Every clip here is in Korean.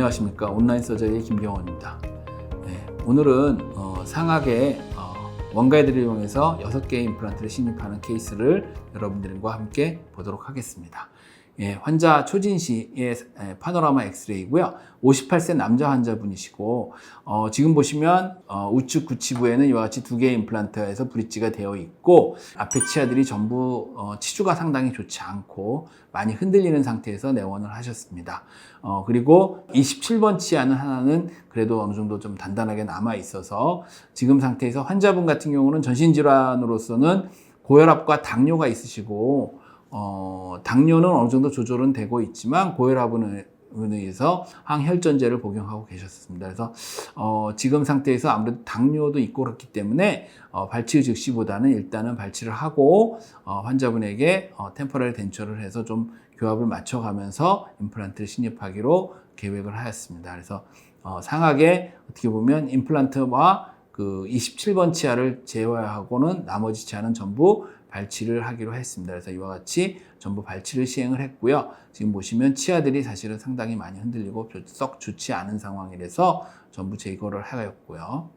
안녕하십니까. 온라인 서저리의 김경원입니다. 네, 오늘은 상하계 원가이드를 이용해서 6개의 임플란트를 신입하는 케이스를 여러분들과 함께 보도록 하겠습니다. 예, 환자 초진시의 파노라마 엑스레이고요. 58세 남자 환자분이시고 지금 보시면 우측 구치부에는 이와 같이 2개의 임플란트에서 브릿지가 되어 있고 앞에 치아들이 전부 치주가 상당히 좋지 않고 많이 흔들리는 상태에서 내원을 하셨습니다. 그리고 27번 치아는 하나는 그래도 어느 정도 좀 단단하게 남아 있어서 지금 상태에서 환자분 같은 경우는 전신질환으로서는 고혈압과 당뇨가 있으시고 당뇨는 어느 정도 조절은 되고 있지만 고혈압에 의해서 항혈전제를 복용하고 계셨습니다. 그래서 지금 상태에서 아무래도 당뇨도 있고 그렇기 때문에 발치 즉시보다는 일단은 발치를 하고 환자분에게 템포럴 덴처를 해서 좀 교합을 맞춰가면서 임플란트를 신입하기로 계획을 하였습니다. 그래서 상하게 어떻게 보면 임플란트와 그 27번 치아를 제외하고는 나머지 치아는 전부 발치를 하기로 했습니다. 그래서 이와 같이 전부 발치를 시행을 했고요. 지금 보시면 치아들이 사실은 상당히 많이 흔들리고 썩 좋지 않은 상황이라서 전부 제거를 하였고요.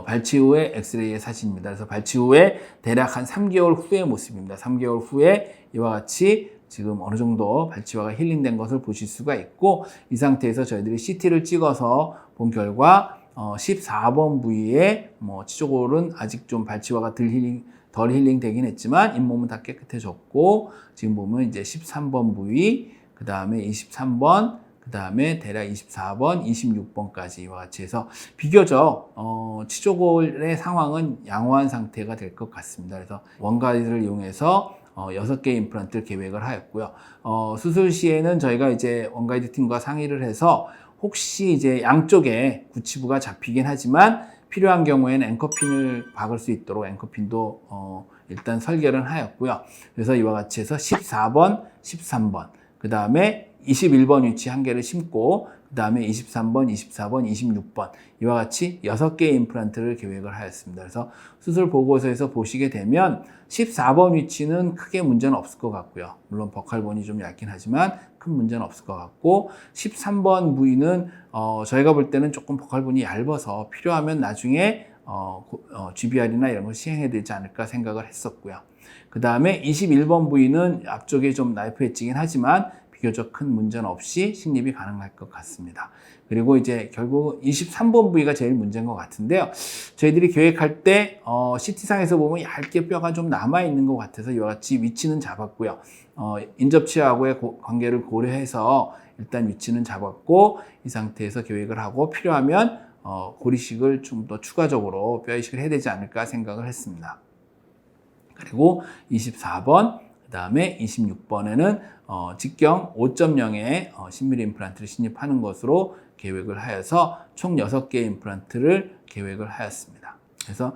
발치 후에 엑스레이의 사진입니다. 그래서 발치 후에 대략 한 3개월 후의 모습입니다. 3개월 후에 이와 같이 지금 어느 정도 발치화가 힐링된 것을 보실 수가 있고 이 상태에서 저희들이 CT를 찍어서 본 결과 14번 부위에 치조골은 아직 좀 발치화가 덜 힐링 되긴 했지만 잇몸은 다 깨끗해졌고 지금 보면 이제 13번 부위, 그 다음에 23번, 그 다음에 대략 24번, 26번까지 이와 같이 해서 비교적 치조골의 상황은 양호한 상태가 될 것 같습니다. 그래서 원가이드를 이용해서 6개의 임플란트를 계획을 하였고요. 수술 시에는 저희가 이제 원가이드 팀과 상의를 해서 혹시 이제 양쪽에 구치부가 잡히긴 하지만 필요한 경우에는 앵커핀을 박을 수 있도록 앵커핀도 일단 설계를 하였고요. 그래서 이와 같이 해서 14번, 13번, 그 다음에 21번 위치 한 개를 심고 그 다음에 23번, 24번, 26번 이와 같이 6개의 임플란트를 계획을 하였습니다. 그래서 수술 보고서에서 보시게 되면 14번 위치는 크게 문제는 없을 것 같고요. 물론 버칼본이 좀 얇긴 하지만 큰 문제는 없을 것 같고 13번 부위는 저희가 볼 때는 조금 버칼본이 얇아서 필요하면 나중에 GBR이나 이런 걸 시행해야 되지 않을까 생각을 했었고요. 그 다음에 21번 부위는 앞쪽에 좀 나이프 엣지긴 하지만 비교적 큰 문제는 없이 식립이 가능할 것 같습니다. 그리고 이제 결국 23번 부위가 제일 문제인 것 같은데요. 저희들이 계획할 때 CT상에서 보면 얇게 뼈가 좀 남아있는 것 같아서 이와 같이 위치는 잡았고요. 인접치하고의 관계를 고려해서 일단 위치는 잡았고 이 상태에서 계획을 하고 필요하면 고리식을 좀 더 추가적으로 뼈 이식을 해야 되지 않을까 생각을 했습니다. 그리고 24번, 그 다음에 26번에는 직경 5.0의 10mm 임플란트를 신입하는 것으로 계획을 하여서 총 6개의 임플란트를 계획을 하였습니다. 그래서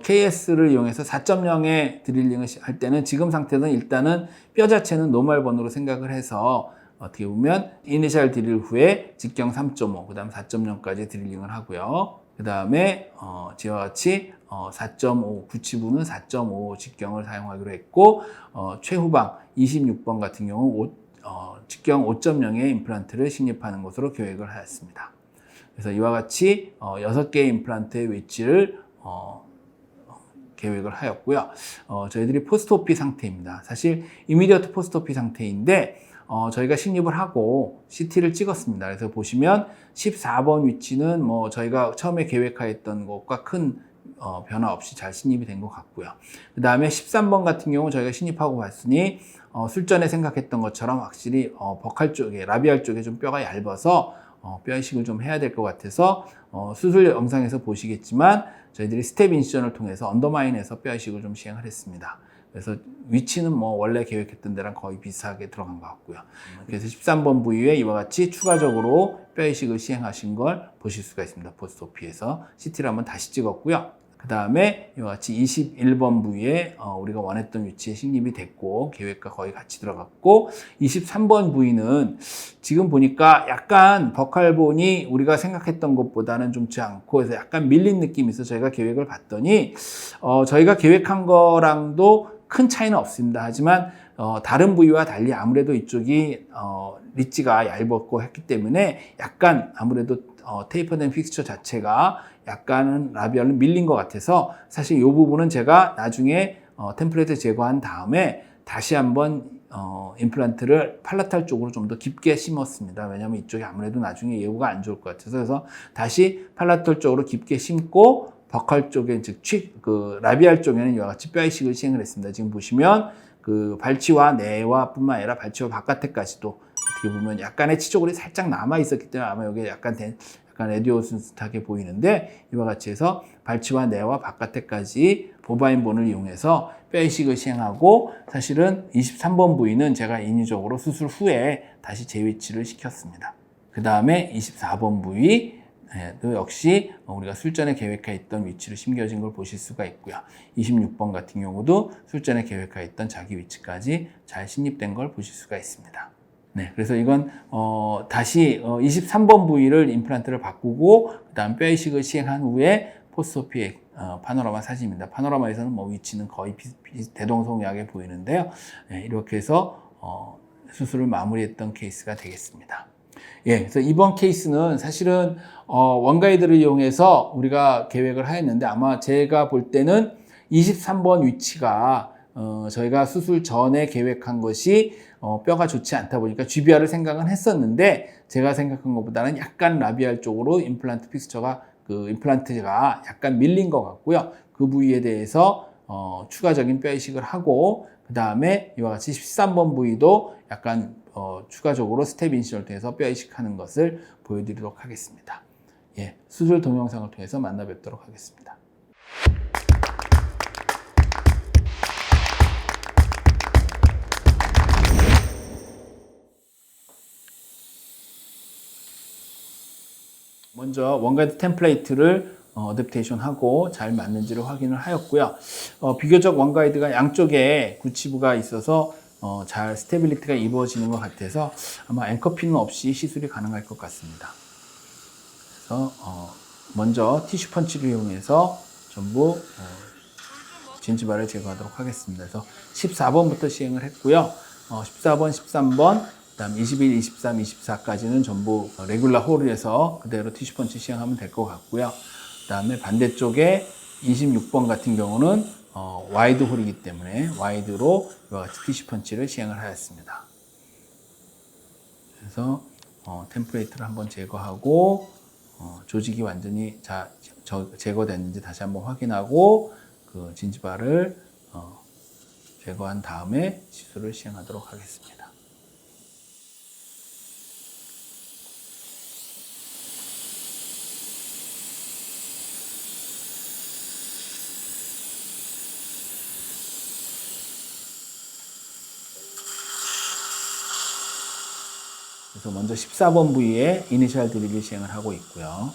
KS를 이용해서 4.0의 드릴링을 할 때는 지금 상태는 일단은 뼈 자체는 노멀번으로 생각을 해서 어떻게 보면 이니셜 드릴 후에 직경 3.5, 그 다음 4.0까지 드릴링을 하고요. 그 다음에 지와 같이 4.5 구치부는 4.5 직경을 사용하기로 했고 최후방 26번 같은 경우 직경 5.0의 임플란트를 신입하는 것으로 계획을 하였습니다. 그래서 이와 같이 6개의 임플란트의 위치를 계획을 하였고요. 저희들이 포스트오피 상태입니다. 사실 이미디어트 포스트오피 상태인데 저희가 식립을 하고 CT를 찍었습니다. 그래서 보시면 14번 위치는 저희가 처음에 계획하였던 것과 큰 변화 없이 잘 식립이 된 것 같고요. 그 다음에 13번 같은 경우 저희가 신입하고 봤으니 술전에 생각했던 것처럼 확실히 버칼 쪽에, 라비알 쪽에 좀 뼈가 얇아서 뼈 이식을 좀 해야 될 것 같아서 수술 영상에서 보시겠지만 저희들이 스텝 인시전을 통해서 언더마인에서 뼈 이식을 좀 시행을 했습니다. 그래서 위치는 원래 계획했던 데랑 거의 비슷하게 들어간 것 같고요. 그래서 13번 부위에 이와 같이 추가적으로 뼈 이식을 시행하신 걸 보실 수가 있습니다. 포스트오피에서 CT를 한번 다시 찍었고요. 그 다음에 이와 같이 21번 부위에 우리가 원했던 위치에 식립이 됐고 계획과 거의 같이 들어갔고 23번 부위는 지금 보니까 약간 버칼본이 우리가 생각했던 것보다는 좀 좋지 않고 그래서 약간 밀린 느낌이 있어서 저희가 계획을 봤더니 저희가 계획한 거랑도 큰 차이는 없습니다. 하지만 다른 부위와 달리 아무래도 이쪽이 리치가 얇았고 했기 때문에 약간 아무래도 테이퍼된 픽스처 자체가 약간은 라비알로 밀린 것 같아서 사실 이 부분은 제가 나중에 템플레이트 제거한 다음에 다시 한번 임플란트를 팔라탈 쪽으로 좀 더 깊게 심었습니다. 왜냐하면 이쪽이 아무래도 나중에 예후가 안 좋을 것 같아서 그래서 다시 팔라탈 쪽으로 깊게 심고 버컬 쪽에 즉 라비알 쪽에는 이와 같이 뼈 이식을 시행을 했습니다. 지금 보시면 그 발치와 내와 뿐만 아니라 발치와 바깥에까지도 어떻게 보면 약간의 치조골이 살짝 남아 있었기 때문에 아마 여기 약간 레디오스하게 보이는데 이와 같이 해서 발치와 내와 바깥에까지 보바인본을 이용해서 뼈 이식을 시행하고 사실은 23번 부위는 제가 인위적으로 수술 후에 다시 재위치를 시켰습니다. 그 다음에 24번 부위도 역시 우리가 술전에 계획하에 있던 위치로 심겨진 걸 보실 수가 있고요. 26번 같은 경우도 술전에 계획하에 있던 자기 위치까지 잘 신입된 걸 보실 수가 있습니다. 네, 그래서 이건 다시 23번 부위를 임플란트를 바꾸고 그 다음 뼈 이식을 시행한 후에 포스트오피 파노라마 사진입니다. 파노라마에서는 뭐 위치는 거의 대동소이하게 보이는데요. 네, 이렇게 해서 수술을 마무리했던 케이스가 되겠습니다. 예, 그래서 이번 케이스는 사실은 원가이드를 이용해서 우리가 계획을 하였는데 아마 제가 볼 때는 23번 위치가 저희가 수술 전에 계획한 것이 뼈가 좋지 않다 보니까 GBR을 생각은 했었는데 제가 생각한 것보다는 약간 라비알 쪽으로 임플란트 픽스처가 임플란트가 약간 밀린 것 같고요. 그 부위에 대해서 추가적인 뼈 이식을 하고 그 다음에 이와 같이 13번 부위도 약간 추가적으로 스텝 인시를 통해서 뼈 이식하는 것을 보여드리도록 하겠습니다. 예, 수술 동영상을 통해서 만나 뵙도록 하겠습니다. 먼저 원가이드 템플레이트를 어댑테이션하고 잘 맞는지를 확인을 하였고요. 비교적 원가이드가 양쪽에 구치부가 있어서 잘 스테빌리티가 이루어지는 것 같아서 아마 앵커핀은 없이 시술이 가능할 것 같습니다. 그래서 먼저 티슈 펀치를 이용해서 전부 진지발을 제거하도록 하겠습니다. 그래서 14번부터 시행을 했고요. 14번, 13번, 그다음 21, 23, 24까지는 전부 레귤라 홀에서 그대로 티슈 펀치 시행하면 될 것 같고요. 그다음에 반대쪽에 26번 같은 경우는 와이드 홀이기 때문에 와이드로 이와 같이 티슈 펀치를 시행을 하였습니다. 그래서 템플레이트를 한번 제거하고 조직이 완전히 제거됐는지 다시 한번 확인하고 그 진지발을 제거한 다음에 시술을 시행하도록 하겠습니다. 그래서 먼저 14번 부위에 이니셜 드릴을 시행을 하고 있고요.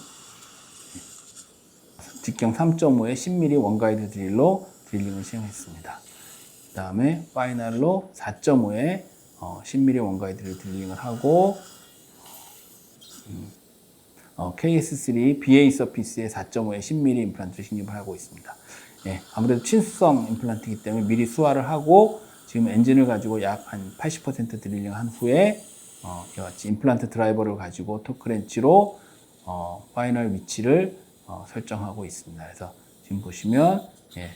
직경 3.5에 10mm 원가이드 드릴로 드릴링을 시행했습니다. 그 다음에 파이널로 4.5에 10mm 원가이드를 드릴링을 하고 KS3 BA 서피스에 4.5에 10mm 임플란트를 식립을 하고 있습니다. 예, 아무래도 친수성 임플란트이기 때문에 미리 수화를 하고 지금 엔진을 가지고 약 한 80% 드릴링 한 후에 이와 같이 임플란트 드라이버를 가지고 토크렌치로 파이널 위치를 설정하고 있습니다. 그래서 지금 보시면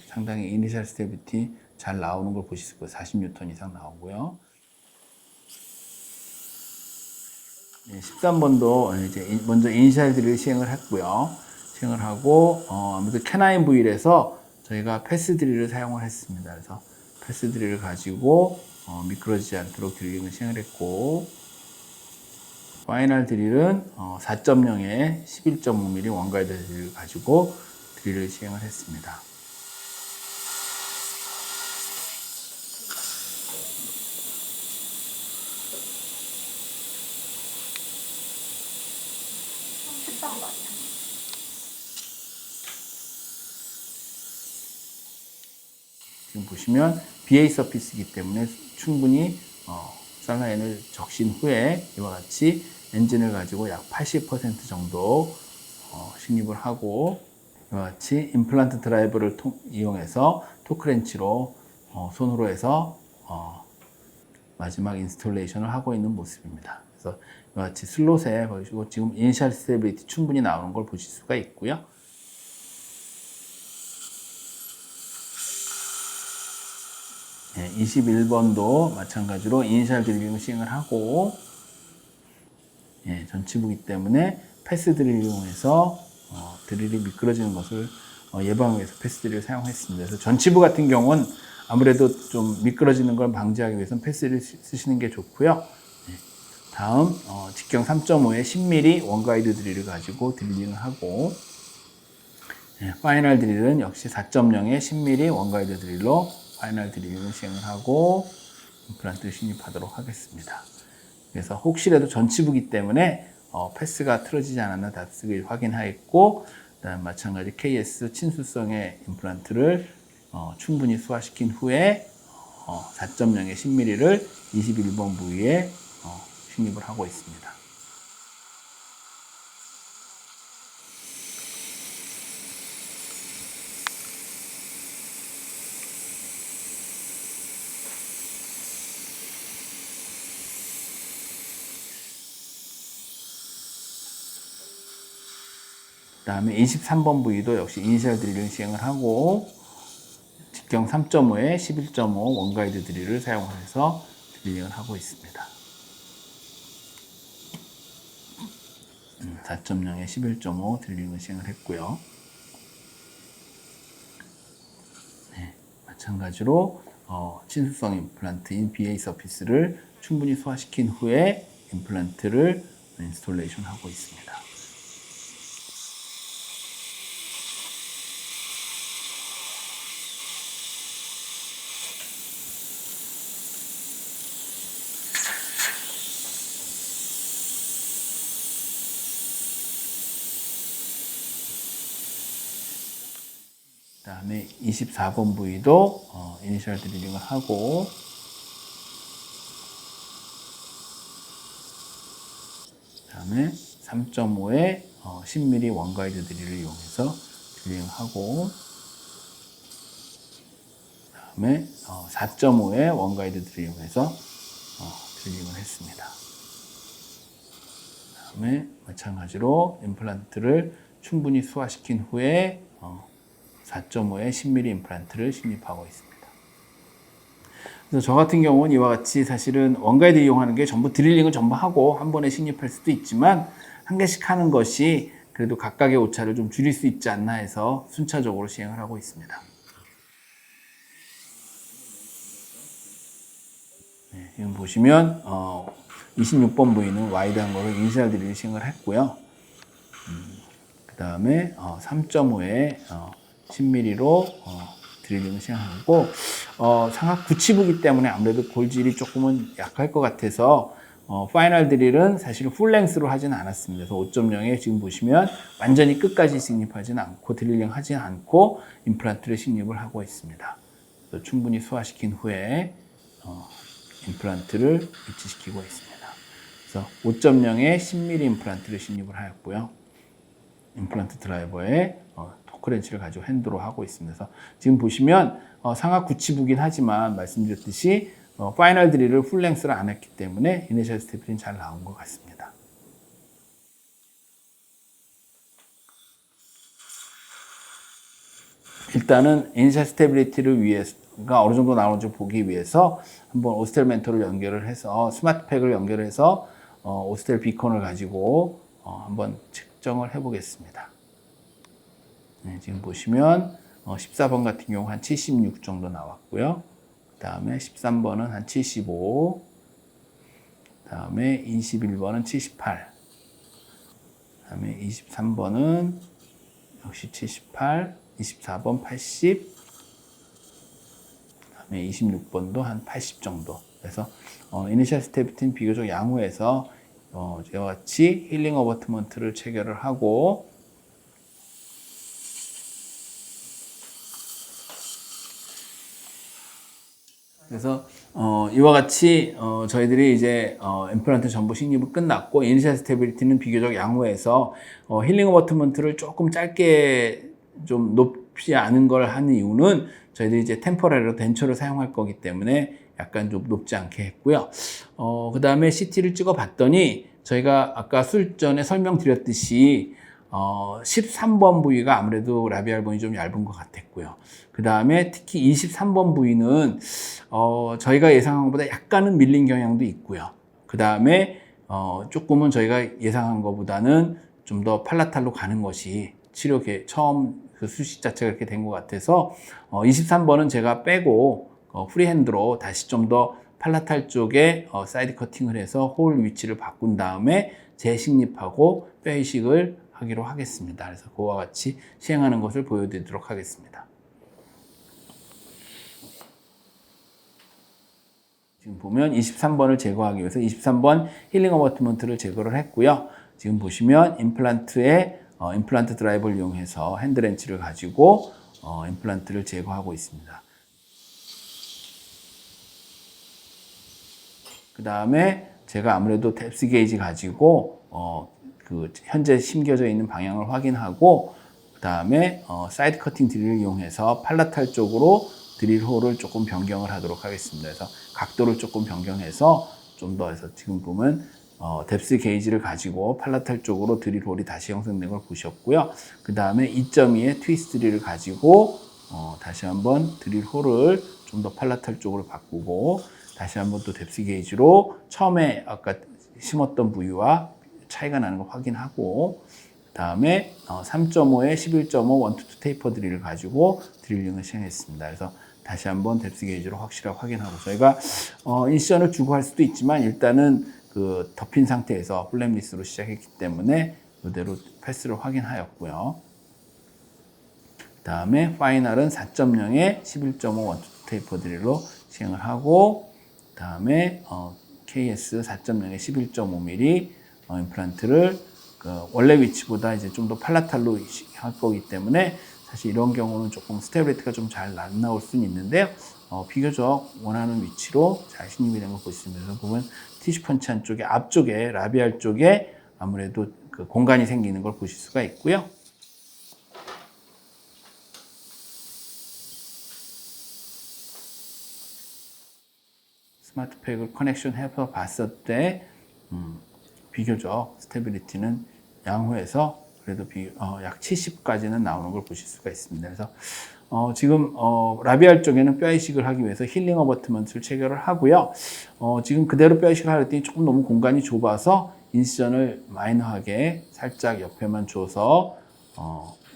상당히 이니셜 스테빌리티 잘 나오는 걸 보실 수 있고요. 40N 이상 나오고요. 13번도 이제 먼저 이니셜 드릴 시행을 했고요. 시행을 하고 아무래도 캐나인 부위에서 저희가 패스 드릴을 사용을 했습니다. 그래서 패스 드릴을 가지고 미끄러지지 않도록 드릴링을 시행을 했고 파이널 드릴은 4.0에 11.5mm 원가이드 드릴을 가지고 드릴을 시행을 했습니다. 지금 보시면 BA 서피스이기 때문에 충분히 살라인을 적신 후에 이와 같이 엔진을 가지고 약 80% 정도 식립을 하고 이와 같이 임플란트 드라이버를 이용해서 토크렌치로 손으로 해서 마지막 인스톨레이션을 하고 있는 모습입니다. 그래서 이와 같이 슬롯에 보시고 지금 이니셜 스테빌리티 충분히 나오는 걸 보실 수가 있고요. 네, 21번도 마찬가지로 이니셜 드릴링을 시행을 하고 전치부기 때문에 패스 드릴을 이용해서 드릴이 미끄러지는 것을 예방하기 위해서 패스 드릴을 사용했습니다. 그래서 전치부 같은 경우는 아무래도 좀 미끄러지는 걸 방지하기 위해서는 패스 드릴 쓰시는 게 좋고요. 다음 직경 3.5에 10mm 원가이드 드릴을 가지고 드릴링을 하고 파이널 드릴은 역시 4.0에 10mm 원가이드 드릴로 파이널 드릴링을 시행을 하고 임플란트를 신입하도록 하겠습니다. 그래서 혹시라도 전치부기 때문에 패스가 틀어지지 않았나 답습을 확인하였고, 그다음 마찬가지 KS 친수성의 임플란트를 충분히 소화시킨 후에 4.0의 10mm를 21번 부위에 신입을 하고 있습니다. 그 다음에 23번 부위도 역시 이니셜 드릴을 시행을 하고 직경 3.5에 11.5 원가이드 드릴을 사용해서 드릴링을 하고 있습니다. 4.0에 11.5 드릴링을 시행을 했고요. 마찬가지로 친수성 임플란트인 BA 서피스를 충분히 소화시킨 후에 임플란트를 인스톨레이션 하고 있습니다. 그 다음에 24번 부위도 이니셜 드릴링을 하고 그 다음에 3.5에 10mm 원가이드 드릴을 이용해서 드릴링을 하고 그 다음에 4.5에 원가이드 드릴을 이용해서 드릴링을 했습니다. 그 다음에 마찬가지로 임플란트를 충분히 소화시킨 후에 4.5의 10mm 임플란트를 신입하고 있습니다. 그래서 저 같은 경우는 이와 같이 사실은 원가이드 이용하는 게 전부 드릴링을 전부 하고 한 번에 신입할 수도 있지만 한 개씩 하는 것이 그래도 각각의 오차를 좀 줄일 수 있지 않나 해서 순차적으로 시행을 하고 있습니다. 지금 보시면 26번 부위는 와이드한 거를 이니셜 드릴 시행을 했고요. 그 다음에 3.5에 10mm로 드릴링을 시행하고 상하 구치부기 때문에 아무래도 골질이 조금은 약할 것 같아서 파이널 드릴은 사실 풀랭스로 하지는 않았습니다. 그래서 5.0에 지금 보시면 완전히 끝까지 진입하지는 않고 드릴링 하지 않고 임플란트를 신입을 하고 있습니다. 그래서 충분히 소화시킨 후에 임플란트를 위치시키고 있습니다. 그래서 5.0에 10mm 임플란트를 신입을 하였고요. 임플란트 드라이버에 토크렌치를 가지고 핸드로 하고 있습니다. 그래서 지금 보시면 상하 구치부긴 하지만 말씀드렸듯이 파이널 드릴을 풀랭스를 안 했기 때문에 이니셜 스테빌은 잘 나온 것 같습니다. 일단은 이니셜 스테빌리티를 위해서가 어느 정도 나오는지 보기 위해서 한번 오스텔 멘토를 연결을 해서 스마트팩을 연결해서 오스텔 비컨을 가지고 한번 측정을 해 보겠습니다. 지금 보시면 14번 같은 경우 한 76 정도 나왔고요. 그 다음에 13번은 한 75, 그 다음에 21번은 78, 그 다음에 23번은 역시 78, 24번 80, 그 다음에 26번도 한 80 정도. 그래서 이니셜 스테빌리티는 비교적 양호해서 이와 같이 힐링 어버트먼트를 체결을 하고 그래서 이와 같이 저희들이 이제 임플란트 전부 신입은 끝났고 이니셜 스테빌리티는 비교적 양호해서 힐링 어버트먼트를 조금 짧게 좀 높지 않은 걸 하는 이유는 저희들이 이제 템포러리로 덴처를 사용할 거기 때문에 약간 좀 높지 않게 했고요. 그 다음에 CT를 찍어 봤더니 저희가 아까 술전에 설명드렸듯이 13번 부위가 아무래도 라비알 본이 좀 얇은 것 같았고요. 그 다음에 특히 23번 부위는 저희가 예상한 것보다 약간은 밀린 경향도 있고요. 그 다음에 조금은 저희가 예상한 것보다는 좀 더 팔라탈로 가는 것이 치료 처음 그 수식 자체가 그렇게 된 것 같아서 23번은 제가 빼고 프리핸드로 다시 좀 더 팔라탈 쪽에 사이드 커팅을 해서 홀 위치를 바꾼 다음에 재식립하고 뼈 이식을 하기로 하겠습니다. 그래서 그와 같이 시행하는 것을 보여드리도록 하겠습니다. 지금 보면 23번을 제거하기 위해서 23번 힐링 어버트먼트를 제거를 했고요. 지금 보시면 임플란트 드라이버를 이용해서 핸드렌치를 가지고 임플란트를 제거하고 있습니다. 그 다음에 제가 아무래도 뎁스 게이지 가지고 현재 심겨져 있는 방향을 확인하고 그 다음에 사이드 커팅 드릴을 이용해서 팔라탈 쪽으로 드릴 홀을 조금 변경을 하도록 하겠습니다. 그래서 각도를 조금 변경해서 좀 더 해서 지금 보면 뎁스 게이지를 가지고 팔라탈 쪽으로 드릴 홀이 다시 형성된 걸 보셨고요. 그 다음에 2.2의 트위스트 드릴을 가지고 다시 한번 드릴 홀을 좀 더 팔라탈 쪽으로 바꾸고 다시 한번 또 뎁스 게이지로 처음에 아까 심었던 부위와 차이가 나는 걸 확인하고 그 다음에 3.5에 11.5 원투투 테이퍼 드릴을 가지고 드릴링을 시행했습니다. 그래서 다시 한번 뎁스 게이지로 확실하게 확인하고 저희가 인시전을 주고 할 수도 있지만 일단은 그 덮인 상태에서 플랩리스로 시작했기 때문에 이대로 패스를 확인하였고요. 그 다음에 파이널은 4.0에 11.5 원투투 테이퍼 드릴로 시행을 하고 그 다음에 KS 4.0에 11.5mm 임플란트를 원래 위치보다 이제 좀 더 팔라탈로 할 거기 때문에 사실 이런 경우는 조금 스테빌리티가 좀 잘 안 나올 수는 있는데요. 비교적 원하는 위치로 잘 신입이 된 걸 볼 수 있습니다. 보면 티슈 펀치 안쪽에 앞쪽에 라비알 쪽에 아무래도 그 공간이 생기는 걸 보실 수가 있고요. 스마트팩을 커넥션 해서 봤을 때 비교적 스테빌리티는 양호해서 그래도 약 70까지는 나오는 걸 보실 수가 있습니다. 그래서 지금 라비알 쪽에는 뼈 이식을 하기 위해서 힐링 어버트먼트를 체결을 하고요. 지금 그대로 뼈 이식을 하랬더니 조금 너무 공간이 좁아서 인시전을 마이너하게 살짝 옆에만 줘서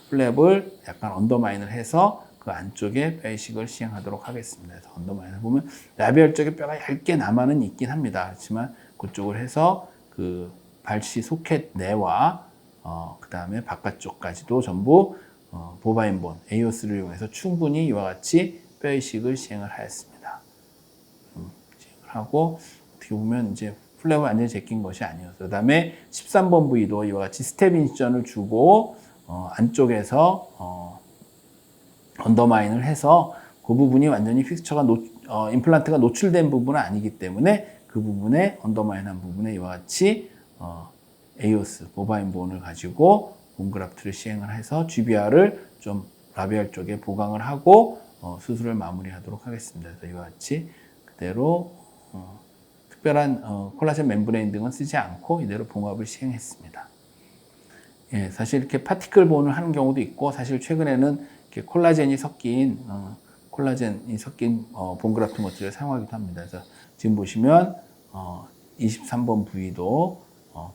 플랩을 약간 언더마인을 해서 그 안쪽에 뼈 이식을 시행하도록 하겠습니다. 그래서 언더마인을 보면 라비알 쪽에 뼈가 얇게 남아는 있긴 합니다. 그렇지만 그쪽을 해서 그 발시 소켓 내와 그 다음에 바깥쪽까지도 전부 보바인본 에이오스를 이용해서 충분히 이와 같이 뼈 이식을 시행을 하였습니다. 시행을 하고 어떻게 보면 이제 플랩을 완전히 제낀 것이 아니어서 그 다음에 13번 부위도 이와 같이 스텝 인시전을 주고 안쪽에서 언더마인을 해서 그 부분이 완전히 픽스처가 임플란트가 노출된 부분은 아니기 때문에 그 부분에 언더마인한 부분에 이와 같이 에이오스 보바인본을 가지고 본그라프트를 시행을 해서 GBR을 좀 라비알 쪽에 보강을 하고 수술을 마무리하도록 하겠습니다. 그래서 이와 같이 그대로 특별한 콜라겐 멤브레인 등은 쓰지 않고 이대로 봉합을 시행했습니다. 예, 사실 이렇게 파티클 본을 하는 경우도 있고 사실 최근에는 이렇게 콜라겐이 섞인 본그라프트 머티리얼을 사용하기도 합니다. 그래서 지금 보시면 23번 부위도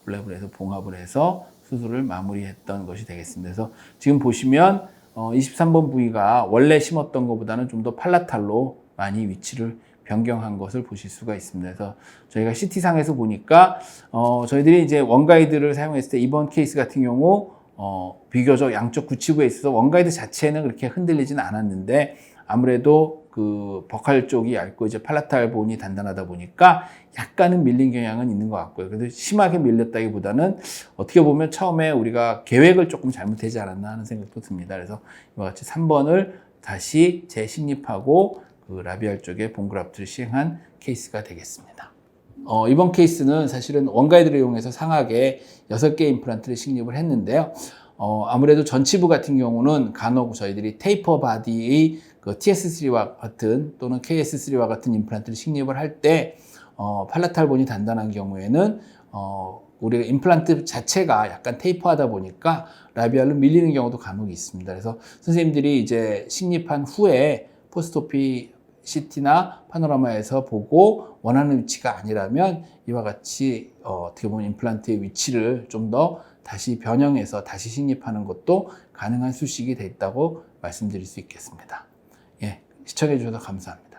플랩을 해서 봉합을 해서 수술을 마무리했던 것이 되겠습니다. 그래서 지금 보시면 23번 부위가 원래 심었던 것보다는 좀 더 팔라탈로 많이 위치를 변경한 것을 보실 수가 있습니다. 그래서 저희가 CT상에서 보니까 저희들이 이제 원가이드를 사용했을 때 이번 케이스 같은 경우 비교적 양쪽 굳히고에 있어서 원가이드 자체는 그렇게 흔들리지는 않았는데 아무래도 그 버칼 쪽이 얇고 이제 팔라탈 본이 단단하다 보니까 약간은 밀린 경향은 있는 것 같고요. 그래도 심하게 밀렸다기보다는 어떻게 보면 처음에 우리가 계획을 조금 잘못하지 않았나 하는 생각도 듭니다. 그래서 이와 같이 3번을 다시 재식립하고 그 라비알 쪽에 본그라프트를 시행한 케이스가 되겠습니다. 이번 케이스는 사실은 원가이드를 이용해서 상하게 6개 임플란트를 식립을 했는데요. 아무래도 전치부 같은 경우는 간혹 저희들이 테이퍼 바디의 그 TS3와 같은 또는 KS3와 같은 임플란트를 식립을 할 때 팔라탈 본이 단단한 경우에는 우리가 임플란트 자체가 약간 테이퍼하다 보니까 라비알로 밀리는 경우도 간혹 있습니다. 그래서 선생님들이 이제 식립한 후에 포스트오피 CT나 파노라마에서 보고 원하는 위치가 아니라면 이와 같이 어떻게 보면 임플란트의 위치를 좀 더 다시 변형해서 다시 식립하는 것도 가능한 수식이 돼 있다고 말씀드릴 수 있겠습니다. 예, 시청해 주셔서 감사합니다.